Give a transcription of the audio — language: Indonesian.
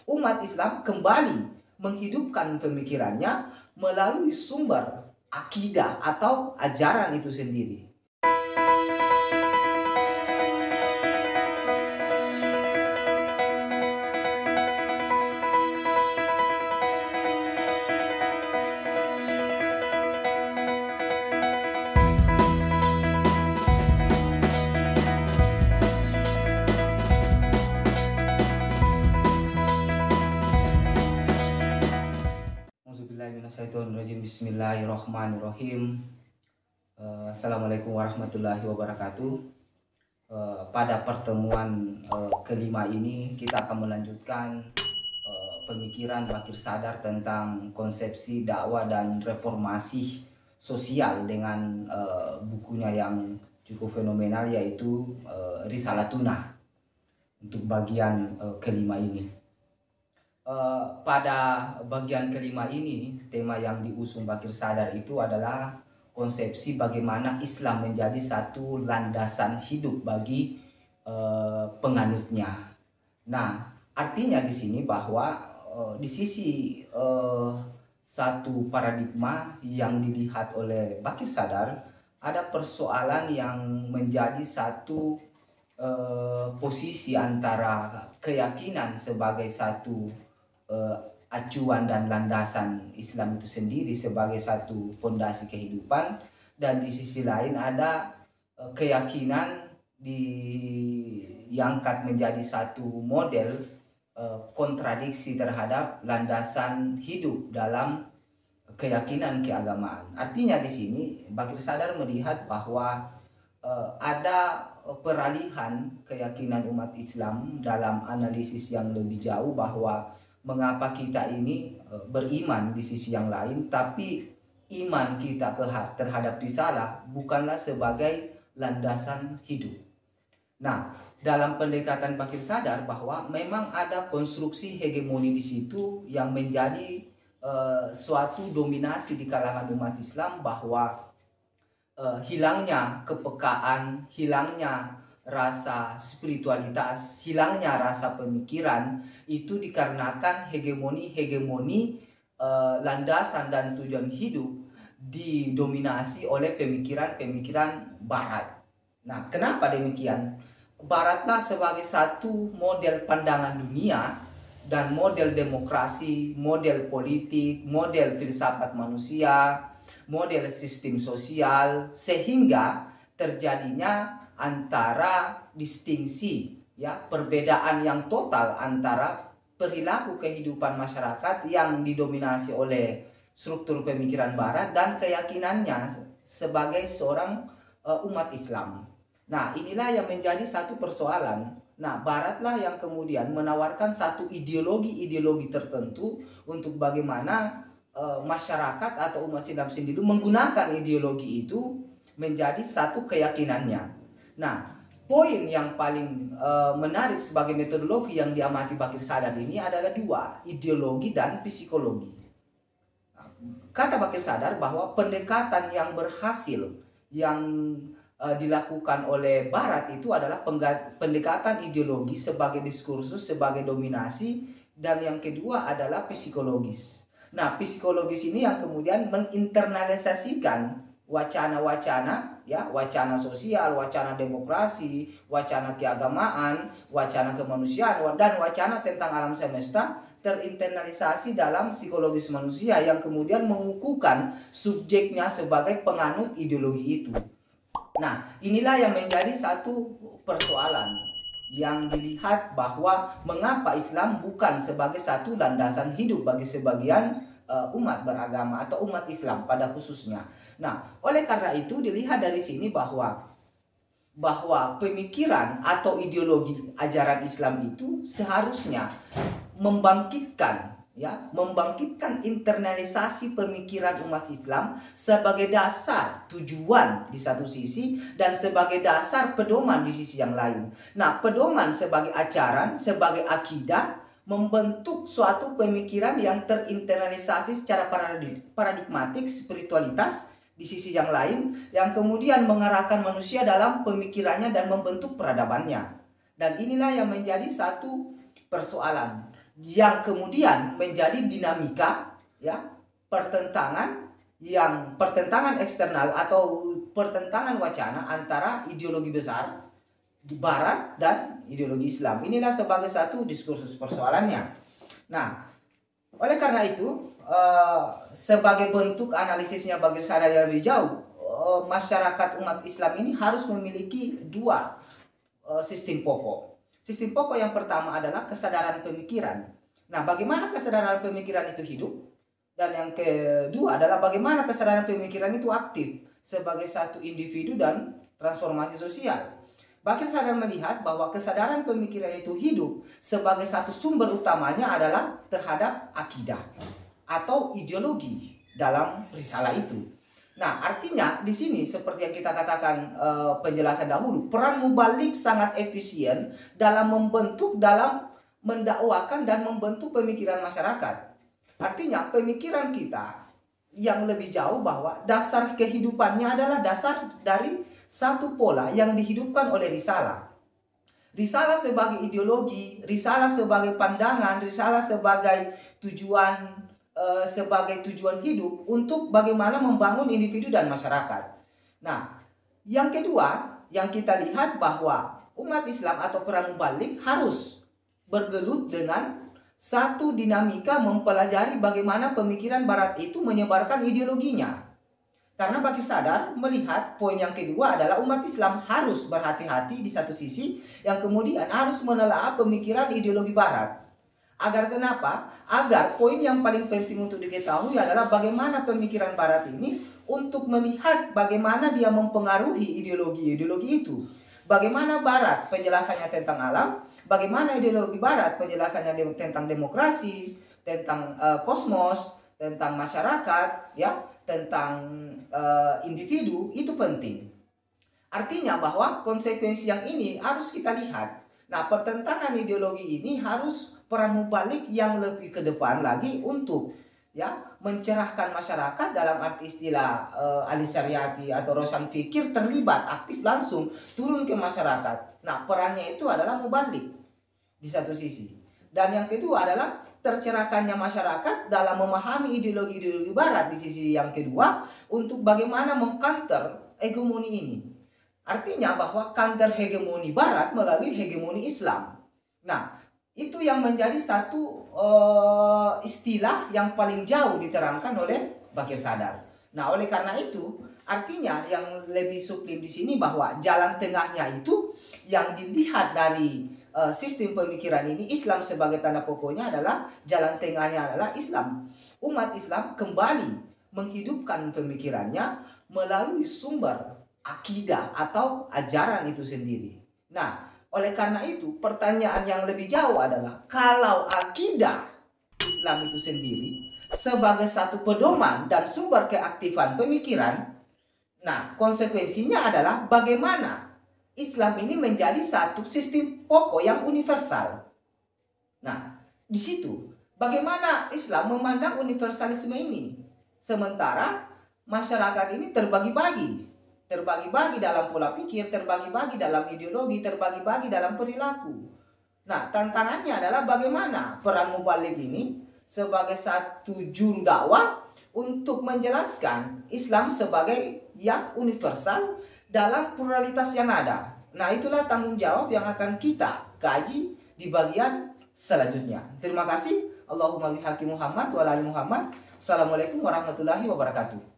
umat Islam kembali menghidupkan pemikirannya melalui sumber akidah atau ajaran itu sendiri. Bismillahirrahmanirrahim. Assalamualaikum warahmatullahi wabarakatuh. Pada pertemuan kelima ini kita akan melanjutkan pemikiran Bakir Sadar tentang konsepsi dakwah dan reformasi sosial dengan bukunya yang cukup fenomenal, yaitu Risalatuna untuk bagian kelima ini. Pada bagian kelima ini, tema yang diusung Bakir Sadar itu adalah konsepsi bagaimana Islam menjadi satu landasan hidup bagi penganutnya. Nah, artinya di sini bahwa di sisi satu paradigma yang dilihat oleh Bakir Sadar, ada persoalan yang menjadi satu posisi antara keyakinan sebagai satu acuan dan landasan Islam itu sendiri sebagai satu fondasi kehidupan, dan di sisi lain ada keyakinan diangkat menjadi satu model kontradiksi terhadap landasan hidup dalam keyakinan keagamaan. Artinya di sini Bakir Sadar melihat bahwa ada peralihan keyakinan umat Islam dalam analisis yang lebih jauh, bahwa mengapa kita ini beriman di sisi yang lain, tapi iman kita terhadap risalah bukanlah sebagai landasan hidup. Nah, dalam pendekatan Bakir Sadar bahwa memang ada konstruksi hegemoni di situ yang menjadi suatu dominasi di kalangan umat Islam, bahwa hilangnya kepekaan, hilangnya rasa spiritualitas, hilangnya rasa pemikiran itu dikarenakan hegemoni landasan dan tujuan hidup didominasi oleh pemikiran Barat. Nah, kenapa demikian? Baratlah sebagai satu model pandangan dunia dan model demokrasi, model politik, model filsafat manusia, model sistem sosial, sehingga terjadinya antara distingsi, perbedaan yang total antara perilaku kehidupan masyarakat yang didominasi oleh struktur pemikiran Barat dan keyakinannya sebagai seorang umat Islam. Nah, inilah yang menjadi satu persoalan. Nah, Baratlah yang kemudian menawarkan satu ideologi tertentu untuk bagaimana masyarakat atau umat Islam sendiri menggunakan ideologi itu menjadi satu keyakinannya. Nah, poin yang paling menarik sebagai metodologi yang diamati Bakir Sadar ini adalah dua, ideologi dan psikologi. Nah, kata Bakir Sadar bahwa pendekatan yang berhasil yang dilakukan oleh Barat itu adalah pendekatan ideologi sebagai diskursus, sebagai dominasi, dan yang kedua adalah psikologis. Nah, psikologis ini yang kemudian menginternalisasikan wacana-wacana, wacana sosial, wacana demokrasi, wacana keagamaan, wacana kemanusiaan, dan wacana tentang alam semesta terinternalisasi dalam psikologis manusia yang kemudian mengukuhkan subjeknya sebagai penganut ideologi itu. Nah, inilah yang menjadi satu persoalan yang dilihat bahwa mengapa Islam bukan sebagai satu landasan hidup bagi sebagian umat beragama atau umat Islam pada khususnya. Nah, oleh karena itu dilihat dari sini bahwa pemikiran atau ideologi ajaran Islam itu seharusnya membangkitkan internalisasi pemikiran umat Islam sebagai dasar tujuan di satu sisi dan sebagai dasar pedoman di sisi yang lain. Nah, pedoman sebagai ajaran, sebagai akidah, membentuk suatu pemikiran yang terinternalisasi secara paradigmatik, spiritualitas di sisi yang lain, yang kemudian mengarahkan manusia dalam pemikirannya dan membentuk peradabannya. Dan inilah yang menjadi satu persoalan. yang kemudian menjadi dinamika ya pertentangan eksternal atau pertentangan wacana antara ideologi besar di Barat dan ideologi Islam. Inilah sebagai satu diskursus persoalannya. Nah, oleh karena itu, sebagai bentuk analisisnya bagi sadar yang lebih jauh, masyarakat umat Islam ini harus memiliki dua sistem pokok. Sistem pokok yang pertama adalah kesadaran pemikiran. Nah, bagaimana kesadaran pemikiran itu hidup? Dan yang kedua adalah bagaimana kesadaran pemikiran itu aktif sebagai satu individu dan transformasi sosial. Bakir Sadar melihat bahwa kesadaran pemikiran itu hidup sebagai satu sumber utamanya adalah terhadap akidah atau ideologi dalam risalah itu. Nah, artinya di sini seperti yang kita katakan penjelasan dahulu, peran mubalik sangat efisien dalam mendakwakan dan membentuk pemikiran masyarakat. Artinya pemikiran kita yang lebih jauh bahwa dasar kehidupannya adalah dasar dari satu pola yang dihidupkan oleh risalah. Risalah sebagai ideologi, risalah sebagai pandangan, risalah sebagai tujuan hidup untuk bagaimana membangun individu dan masyarakat. Nah, yang kedua yang kita lihat bahwa umat Islam atau peran mubalik harus bergelut dengan satu dinamika mempelajari bagaimana pemikiran Barat itu menyebarkan ideologinya. Karena Bakir Sadar melihat poin yang kedua adalah umat Islam harus berhati-hati di satu sisi, yang kemudian harus menelaah pemikiran ideologi Barat. Agar kenapa? Agar poin yang paling penting untuk diketahui adalah bagaimana pemikiran Barat ini untuk melihat bagaimana dia mempengaruhi ideologi-ideologi itu. Bagaimana Barat penjelasannya tentang alam, bagaimana ideologi Barat penjelasannya tentang demokrasi, tentang kosmos, tentang masyarakat, ya, tentang individu, itu penting. Artinya bahwa konsekuensi yang ini harus kita lihat. Nah, pertentangan ideologi ini harus peran mubalik yang lebih ke depan lagi untuk ya mencerahkan masyarakat dalam arti istilah Ali Syariati atau Rosan Fikir, terlibat aktif langsung turun ke masyarakat. Nah, perannya itu adalah mubalik di satu sisi. Dan yang kedua adalah tercerahkannya masyarakat dalam memahami ideologi-ideologi Barat di sisi yang kedua untuk bagaimana mengcounter hegemoni ini. Artinya bahwa counter hegemoni Barat melalui hegemoni Islam. Nah, itu yang menjadi satu istilah yang paling jauh diterangkan oleh Bakir Sadar. Nah, oleh karena itu, artinya yang lebih sublim di sini bahwa jalan tengahnya itu yang dilihat dari sistem pemikiran ini, Islam sebagai tanda pokoknya adalah jalan tengahnya adalah Islam. Umat Islam kembali menghidupkan pemikirannya melalui sumber akidah atau ajaran itu sendiri. Nah, oleh karena itu, pertanyaan yang lebih jauh adalah kalau akidah Islam itu sendiri sebagai satu pedoman dan sumber keaktifan pemikiran, nah konsekuensinya adalah bagaimana Islam ini menjadi satu sistem pokok yang universal. Nah, di situ bagaimana Islam memandang universalisme ini, sementara masyarakat ini terbagi-bagi dalam pola pikir, terbagi-bagi dalam ideologi, terbagi-bagi dalam perilaku. Nah, tantangannya adalah bagaimana peran mubalik ini sebagai satu juru dakwah untuk menjelaskan Islam sebagai yang universal dalam pluralitas yang ada. Nah, itulah tanggung jawab yang akan kita kaji di bagian selanjutnya. Terima kasih. Allahumma bihaqi Muhammad wa ala ali Muhammad. Assalamualaikum warahmatullahi wabarakatuh.